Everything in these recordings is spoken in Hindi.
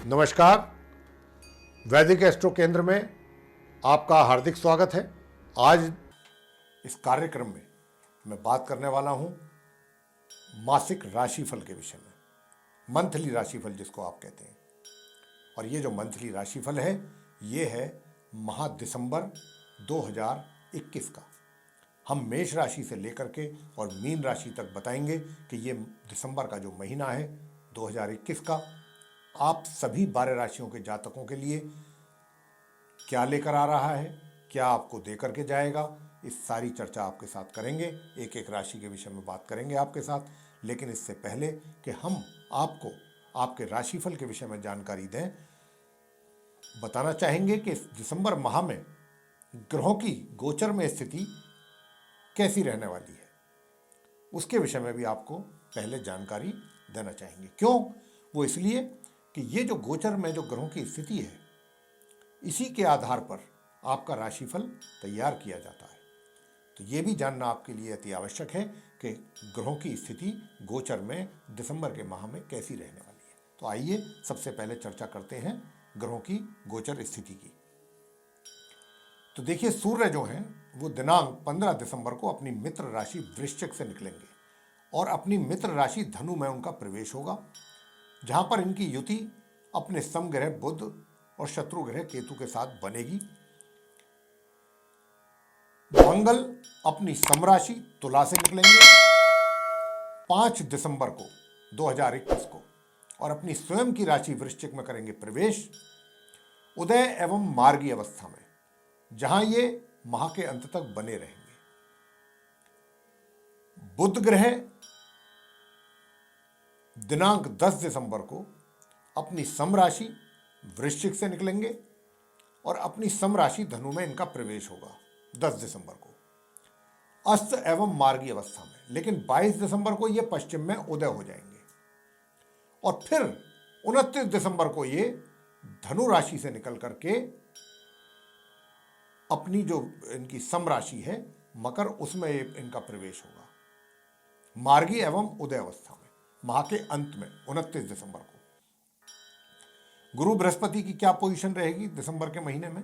नमस्कार। वैदिक एस्ट्रो केंद्र में आपका हार्दिक स्वागत है। आज इस कार्यक्रम में मैं बात करने वाला हूं मासिक राशिफल के विषय में, मंथली राशिफल जिसको आप कहते हैं। और ये जो मंथली राशिफल है ये है माह दिसंबर 2021 का। हम मेष राशि से लेकर के और मीन राशि तक बताएंगे कि ये दिसंबर का जो महीना है 2021 का आप सभी 12 राशियों के जातकों के लिए क्या लेकर आ रहा है, क्या आपको देकर के जाएगा, इस सारी चर्चा आपके साथ करेंगे। एक एक राशि के विषय में बात करेंगे आपके साथ। लेकिन इससे पहले कि हम आपको आपके राशिफल के विषय में जानकारी दें, बताना चाहेंगे कि इस दिसंबर माह में ग्रहों की गोचर में स्थिति कैसी रहने वाली है, उसके विषय में भी आपको पहले जानकारी देना चाहेंगे। क्यों? वो इसलिए कि ये जो गोचर में जो ग्रहों की स्थिति है, इसी के आधार पर आपका राशिफल तैयार किया जाता है। तो ये भी जानना आपके लिए अति आवश्यक है कि ग्रहों की स्थिति गोचर में दिसंबर के माह में कैसी रहने वाली है। तो आइए सबसे पहले चर्चा करते हैं ग्रहों की गोचर स्थिति की। तो देखिए, सूर्य जो हैं वो दिनांक 15 दिसंबर को अपनी मित्र राशि वृश्चिक से निकलेंगे और अपनी मित्र राशि धनु में उनका प्रवेश होगा, जहां पर इनकी युति अपने समग्रह बुध और शत्रु ग्रह केतु के साथ बनेगी। मंगल अपनी समराशि तुला से निकलेंगे 5 दिसंबर को 2021 को और अपनी स्वयं की राशि वृश्चिक में करेंगे प्रवेश उदय एवं मार्गी अवस्था में, जहां ये माह के अंत तक बने रहेंगे। बुध ग्रह दिनांक 10 दिसंबर को अपनी समराशि वृश्चिक से निकलेंगे और अपनी समराशि धनु में इनका प्रवेश होगा 10 दिसंबर को अस्त एवं मार्गी अवस्था में। लेकिन 22 दिसंबर को ये पश्चिम में उदय हो जाएंगे और फिर 29 दिसंबर को ये धनु राशि से निकल करके अपनी जो इनकी समराशि है मकर, उसमें इनका प्रवेश होगा मार्गी एवं उदय अवस्था में माह के अंत में 29 दिसंबर को। गुरु बृहस्पति की क्या पोजीशन रहेगी दिसंबर के महीने में?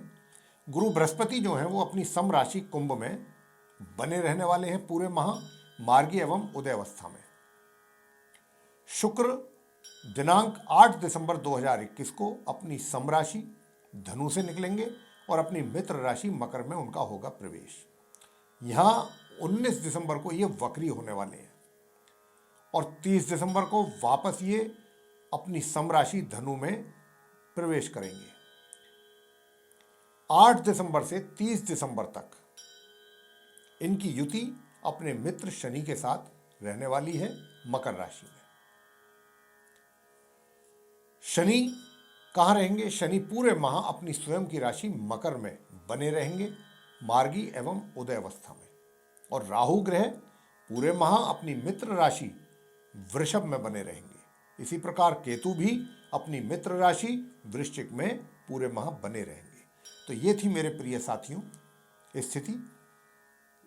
गुरु बृहस्पति जो है वो अपनी सम राशि कुंभ में बने रहने वाले हैं पूरे माह मार्गी एवं उदय अवस्था में। शुक्र दिनांक 8 दिसंबर 2021 को अपनी सम राशि धनु से निकलेंगे और अपनी मित्र राशि मकर में उनका होगा प्रवेश। यहां 19 दिसंबर को ये वक्री होने वाले हैं और 30 दिसंबर को वापस ये अपनी समराशि धनु में प्रवेश करेंगे। 8 दिसंबर से 30 दिसंबर तक इनकी युति अपने मित्र शनि के साथ रहने वाली है मकर राशि में। शनि कहां रहेंगे? शनि पूरे माह अपनी स्वयं की राशि मकर में बने रहेंगे मार्गी एवं उदय अवस्था में। और राहु ग्रह पूरे माह अपनी मित्र राशि वृषभ में बने रहेंगे। इसी प्रकार केतु भी अपनी मित्र राशि वृश्चिक में पूरे माह बने रहेंगे। तो ये थी मेरे प्रिय साथियों स्थिति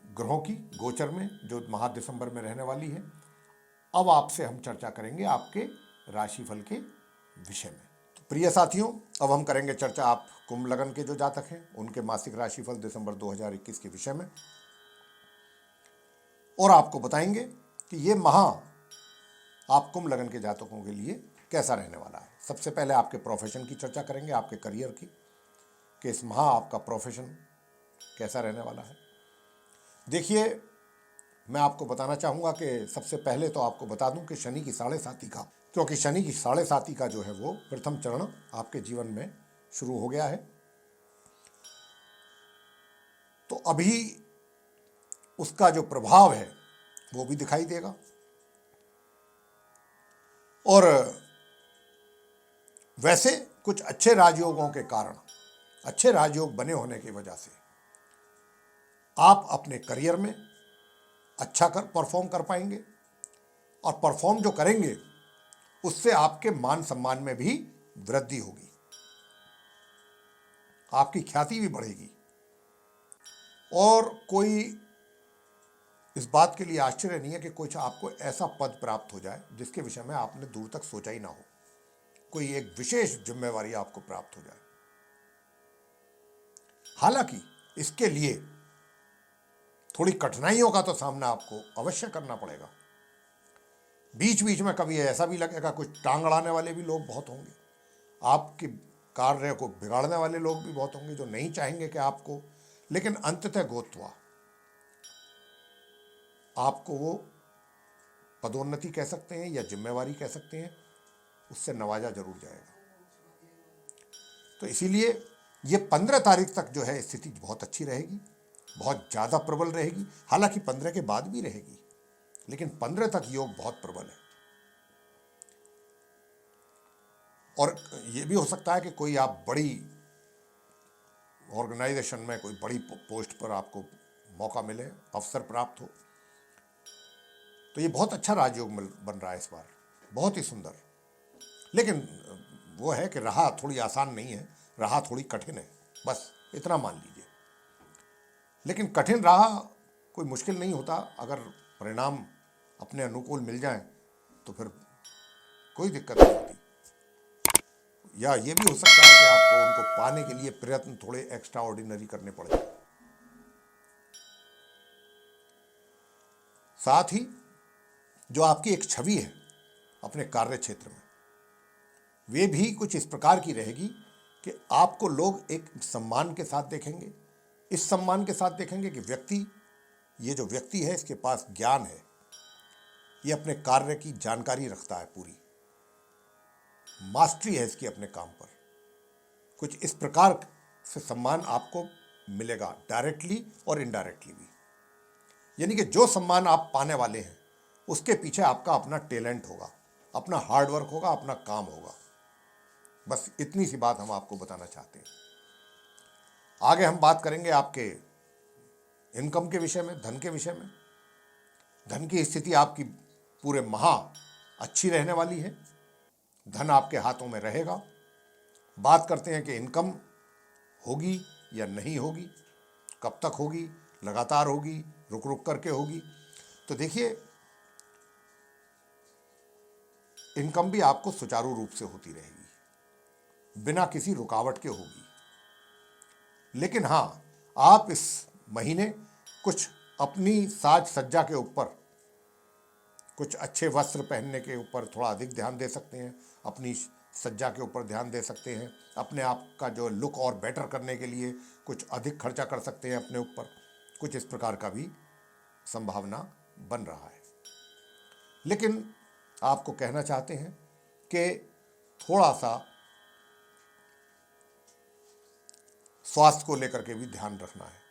ग्रहों की गोचर में जो माह दिसंबर में रहने वाली है। अब आपसे हम चर्चा करेंगे आपके राशिफल के विषय में। तो प्रिय साथियों, अब हम करेंगे चर्चा आप कुंभ लग्न के जो जातक हैं उनके मासिक राशिफल दिसंबर 2021 के विषय में, और आपको बताएंगे कि ये माह आप कुंभ लग्न के जातकों के लिए कैसा रहने वाला है। सबसे पहले आपके प्रोफेशन की चर्चा करेंगे, आपके करियर की, कि इस माह आपका प्रोफेशन कैसा रहने वाला है। देखिए, मैं आपको बताना चाहूँगा कि सबसे पहले तो आपको बता दूं कि शनि की 7.5 का, क्योंकि शनि की 7.5 का जो है वो प्रथम चरण आपके जीवन में शुरू हो गया है। तो अभी उसका जो प्रभाव है वो भी दिखाई देगा और वैसे कुछ अच्छे राजयोगों के कारण, अच्छे राजयोग बने होने की वजह से आप अपने करियर में अच्छा परफॉर्म कर पाएंगे और परफॉर्म जो करेंगे उससे आपके मान सम्मान में भी वृद्धि होगी, आपकी ख्याति भी बढ़ेगी और कोई इस बात के लिए आश्चर्य नहीं है कि कुछ आपको ऐसा पद प्राप्त हो जाए जिसके विषय में आपने दूर तक सोचा ही ना हो। कोई एक विशेष जिम्मेवारी आपको प्राप्त हो जाए। हालांकि इसके लिए थोड़ी कठिनाइयों का तो सामना आपको अवश्य करना पड़ेगा। बीच बीच में कभी ऐसा भी लगेगा, कुछ टांग अड़ाने वाले भी लोग बहुत होंगे, आपके कार्य को बिगाड़ने वाले लोग भी बहुत होंगे जो नहीं चाहेंगे कि आपको, लेकिन अंततः गोत्वा आपको वो पदोन्नति कह सकते हैं या जिम्मेवारी कह सकते हैं, उससे नवाजा जरूर जाएगा। तो इसीलिए ये 15 तारीख तक जो है स्थिति बहुत अच्छी रहेगी, बहुत ज़्यादा प्रबल रहेगी। हालांकि 15 के बाद भी रहेगी, लेकिन 15 तक योग बहुत प्रबल है। और ये भी हो सकता है कि कोई आप बड़ी ऑर्गेनाइजेशन में कोई बड़ी पोस्ट पर आपको मौका मिले, अवसर प्राप्त हो। तो ये बहुत अच्छा राजयोग बन रहा है इस बार, बहुत ही सुंदर। लेकिन वो है कि राह थोड़ी आसान नहीं है, राह थोड़ी कठिन है, बस इतना मान लीजिए। लेकिन कठिन राह कोई मुश्किल नहीं होता, अगर परिणाम अपने अनुकूल मिल जाए तो फिर कोई दिक्कत नहीं होती। या ये भी हो सकता है कि आपको उनको पाने के लिए प्रयत्न थोड़े एक्स्ट्रा ऑर्डिनरी करने पड़ जाए। साथ ही जो आपकी एक छवि है अपने कार्य क्षेत्र में, वे भी कुछ इस प्रकार की रहेगी कि आपको लोग एक सम्मान के साथ देखेंगे। इस सम्मान के साथ देखेंगे कि व्यक्ति, ये जो व्यक्ति है इसके पास ज्ञान है, ये अपने कार्य की जानकारी रखता है, पूरी मास्टरी है इसकी अपने काम पर। कुछ इस प्रकार से सम्मान आपको मिलेगा, डायरेक्टली और इनडायरेक्टली भी। यानी कि जो सम्मान आप पाने वाले हैं उसके पीछे आपका अपना टैलेंट होगा, अपना हार्डवर्क होगा, अपना काम होगा। बस इतनी सी बात हम आपको बताना चाहते हैं। आगे हम बात करेंगे आपके इनकम के विषय में, धन के विषय में। धन की स्थिति आपकी पूरे माह अच्छी रहने वाली है, धन आपके हाथों में रहेगा। बात करते हैं कि इनकम होगी या नहीं होगी, कब तक होगी, लगातार होगी, रुक रुक करके होगी। तो देखिए, इनकम भी आपको सुचारू रूप से होती रहेगी, बिना किसी रुकावट के होगी। लेकिन हाँ, आप इस महीने कुछ अपनी साज सज्जा के ऊपर, कुछ अच्छे वस्त्र पहनने के ऊपर थोड़ा अधिक ध्यान दे सकते हैं, अपनी सज्जा के ऊपर ध्यान दे सकते हैं, अपने आप का जो लुक और बेटर करने के लिए कुछ अधिक खर्चा कर सकते हैं अपने ऊपर। कुछ इस प्रकार का भी संभावना बन रहा है। लेकिन आपको कहना चाहते हैं कि थोड़ा सा स्वास्थ्य को लेकर के भी ध्यान रखना है।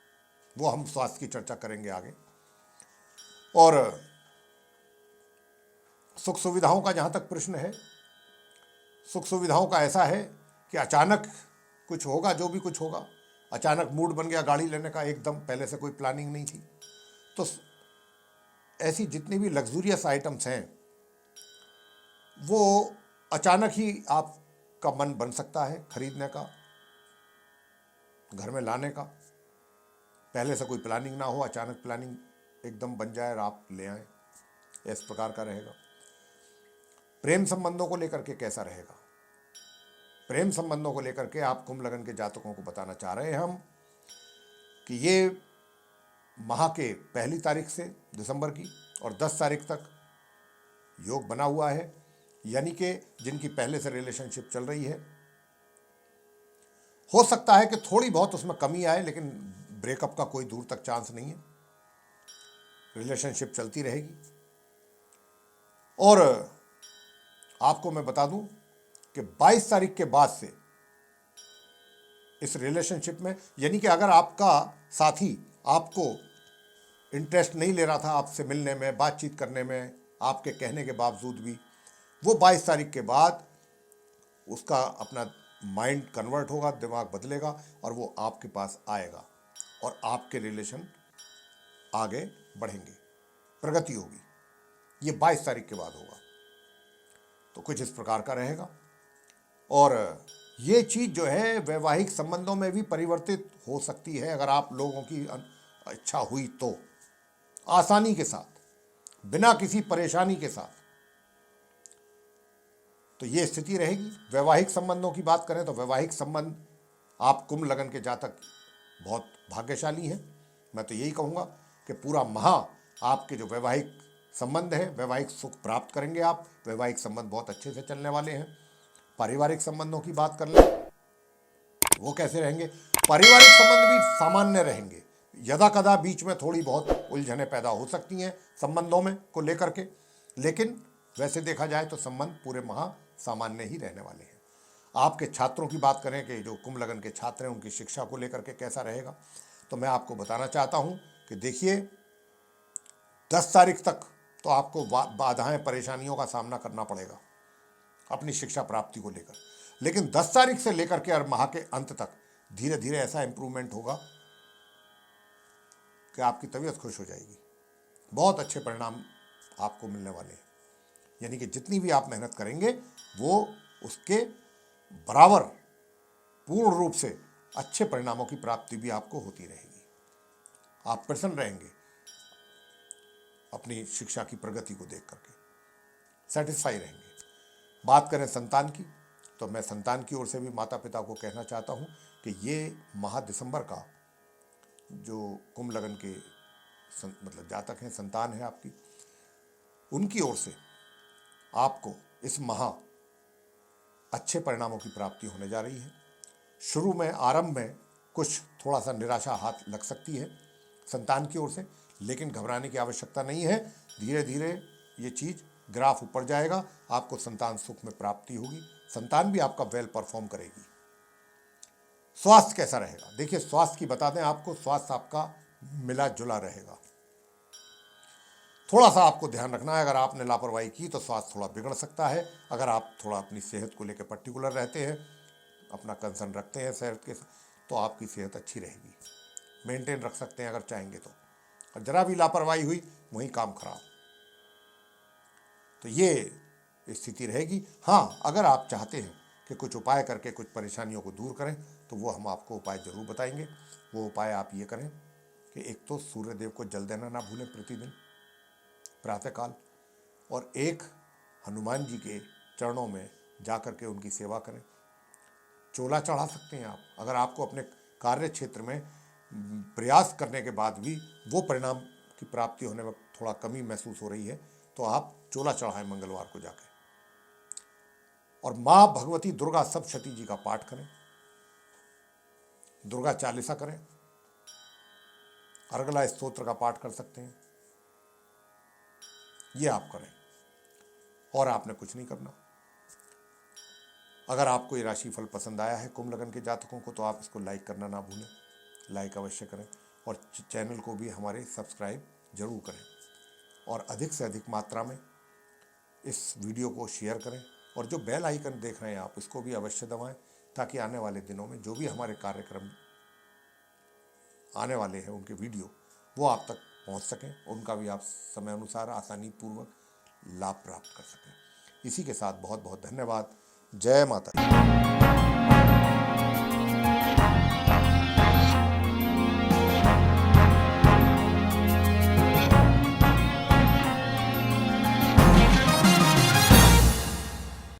वो हम स्वास्थ्य की चर्चा करेंगे आगे। और सुख सुविधाओं का जहाँ तक प्रश्न है, सुख सुविधाओं का ऐसा है कि अचानक कुछ होगा, जो भी कुछ होगा, अचानक मूड बन गया गाड़ी लेने का, एकदम पहले से कोई प्लानिंग नहीं थी। तो ऐसी जितनी भी लग्जूरियस आइटम्स हैं वो अचानक ही आपका मन बन सकता है खरीदने का, घर में लाने का। पहले से कोई प्लानिंग ना हो, अचानक प्लानिंग एकदम बन जाए और आप ले आए, इस प्रकार का रहेगा। प्रेम संबंधों को लेकर के कैसा रहेगा? प्रेम संबंधों को लेकर के आप कुंभ लगन के जातकों को बताना चाह रहे हैं हम कि ये माह के पहली तारीख से दिसंबर की और 10 तारीख तक योग बना हुआ है। यानी कि जिनकी पहले से रिलेशनशिप चल रही है, हो सकता है कि थोड़ी बहुत उसमें कमी आए, लेकिन ब्रेकअप का कोई दूर तक चांस नहीं है, रिलेशनशिप चलती रहेगी। और आपको मैं बता दूं कि 22 तारीख के बाद से इस रिलेशनशिप में, यानी कि अगर आपका साथी आपको इंटरेस्ट नहीं ले रहा था आपसे मिलने में, बातचीत करने में, आपके कहने के बावजूद भी, वो 22 तारीख के बाद उसका अपना माइंड कन्वर्ट होगा, दिमाग बदलेगा और वो आपके पास आएगा और आपके रिलेशन आगे बढ़ेंगे, प्रगति होगी। ये 22 तारीख के बाद होगा। तो कुछ इस प्रकार का रहेगा। और ये चीज़ जो है वैवाहिक संबंधों में भी परिवर्तित हो सकती है, अगर आप लोगों की इच्छा हुई तो, आसानी के साथ, बिना किसी परेशानी के साथ। तो ये स्थिति रहेगी। वैवाहिक संबंधों की बात करें तो वैवाहिक संबंध, आप कुंभ लगन के जातक बहुत भाग्यशाली हैं। मैं तो यही कहूँगा कि पूरा माह आपके जो वैवाहिक संबंध है, वैवाहिक सुख प्राप्त करेंगे आप। वैवाहिक संबंध बहुत अच्छे से चलने वाले हैं। पारिवारिक संबंधों की बात कर लें, वो कैसे रहेंगे? पारिवारिक संबंध भी सामान्य रहेंगे। यदा कदा बीच में थोड़ी बहुत उलझनें पैदा हो सकती हैं संबंधों में को लेकर के, लेकिन वैसे देखा जाए तो संबंध पूरे माह सामान्य ही रहने वाले हैं। आपके छात्रों की बात करें कि जो कुंभ लगन के छात्र हैं उनकी शिक्षा को लेकर के कैसा रहेगा, तो मैं आपको बताना चाहता हूं कि देखिए 10 तारीख तक तो आपको बाधाएं, परेशानियों का सामना करना पड़ेगा अपनी शिक्षा प्राप्ति को लेकर, लेकिन 10 तारीख से लेकर के और माह के अंत तक धीरे धीरे ऐसा इंप्रूवमेंट होगा कि आपकी तबीयत खुश हो जाएगी। बहुत अच्छे परिणाम आपको मिलने वाले हैं। यानी कि जितनी भी आप मेहनत करेंगे वो उसके बराबर पूर्ण रूप से अच्छे परिणामों की प्राप्ति भी आपको होती रहेगी। आप प्रसन्न रहेंगे अपनी शिक्षा की प्रगति को देख करके, सेटिस्फाई रहेंगे। बात करें संतान की, तो मैं संतान की ओर से भी माता पिता को कहना चाहता हूं कि ये माह दिसंबर का जो कुंभ लगन के मतलब जातक हैं, संतान है आपकी, उनकी ओर से आपको इस माह अच्छे परिणामों की प्राप्ति होने जा रही है। शुरू में, आरंभ में कुछ थोड़ा सा निराशा हाथ लग सकती है संतान की ओर से, लेकिन घबराने की आवश्यकता नहीं है। धीरे धीरे ये चीज़ ग्राफ ऊपर जाएगा, आपको संतान सुख में प्राप्ति होगी, संतान भी आपका वेल परफॉर्म करेगी। स्वास्थ्य कैसा रहेगा? देखिए, स्वास्थ्य की बता दें आपको, स्वास्थ्य आपका मिला जुला रहेगा। थोड़ा सा आपको ध्यान रखना है, अगर आपने लापरवाही की तो स्वास्थ्य थोड़ा बिगड़ सकता है। अगर आप थोड़ा अपनी सेहत को लेकर पर्टिकुलर रहते हैं, अपना कंसर्न रखते हैं सेहत के, तो आपकी सेहत अच्छी रहेगी, मेंटेन रख सकते हैं अगर चाहेंगे तो। और जरा भी लापरवाही हुई वहीं काम खराब। तो ये स्थिति रहेगी। हाँ, अगर आप चाहते हैं कि कुछ उपाय करके कुछ परेशानियों को दूर करें तो वो हम आपको उपाय जरूर बताएंगे। वो उपाय आप ये करें कि एक तो सूर्यदेव को जल देना ना भूलें प्रतिदिन प्रातःकाल, और एक हनुमान जी के चरणों में जा कर के उनकी सेवा करें। चोला चढ़ा सकते हैं आप। अगर आपको अपने कार्य क्षेत्र में प्रयास करने के बाद भी वो परिणाम की प्राप्ति होने में थोड़ा कमी महसूस हो रही है तो आप चोला चढ़ाएं मंगलवार को जाकर। और माँ भगवती दुर्गा सप्तशती जी का पाठ करें, दुर्गा चालीसा करें, अर्गला स्तोत्र का पाठ कर सकते हैं। ये आप करें और आपने कुछ नहीं करना। अगर आपको ये राशिफल पसंद आया है कुंभ लगन के जातकों को, तो आप इसको लाइक करना ना भूलें, लाइक अवश्य करें, और चैनल को भी हमारे सब्सक्राइब जरूर करें, और अधिक से अधिक मात्रा में इस वीडियो को शेयर करें, और जो बेल आइकन देख रहे हैं आप इसको भी अवश्य दबाएं, ताकि आने वाले दिनों में जो भी हमारे कार्यक्रम आने वाले हैं उनके वीडियो वो आप तक पहुंच सकें, उनका भी आप समय अनुसार आसानी पूर्वक लाभ प्राप्त कर सकें। इसी के साथ बहुत बहुत धन्यवाद। जय माता दी।